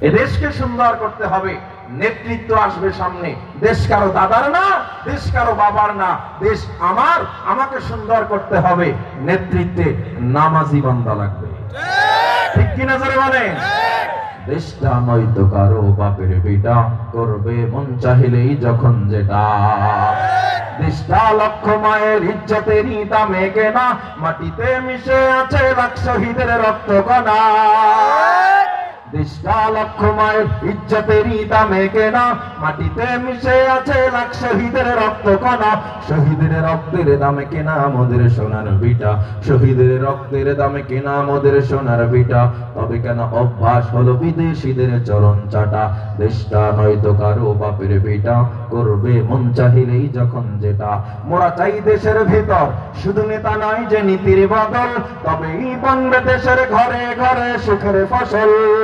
এ দেশকে সুন্দর করতে হবে। নেতৃত্ব আসবে সামনে, দেশ কারো দাদার না, দেশ কারো বাবার না, দেশ আমার, আমাকে সুন্দর করতে হবে। নেতৃত্বে নামাজি বান্দা লাগবে, ঠিক কিনা জোরে বলেন? দেশটা নয়তো কারো বাপের বেটা, করবে মন চাহিলেই যখন যেটা। দেশটা লক্ষ মায়ের ইজ্জতেরই দামে কেনা, মাটিতে মিশে আছে লাখ শহীদের রক্ত কণা। দেশটা লক্ষ মায়ের ইজ্জতেরই দামে কেনা, মাটিতে মিশে আছে লাখ শহীদের রক্ত কণা। শহীদের রক্তের দামে কেনা মোদের সোনার ভিটা, শহীদের রক্তের দামে কেনা মোদের সোনার ভিটা। তবে কেন অভ্যাস হলো বিদেশিদের চরণ চাটা, দেশটা নয়তো কারো বাপের বেটা, করবে মন চাহিলেই যখন যেটা। মোরা চাই দেশের ভেতর শুধু নেতা নয় যে নীতির বদল, তবেই বনবে দেশের ঘরে ঘরে সুখের ফসল।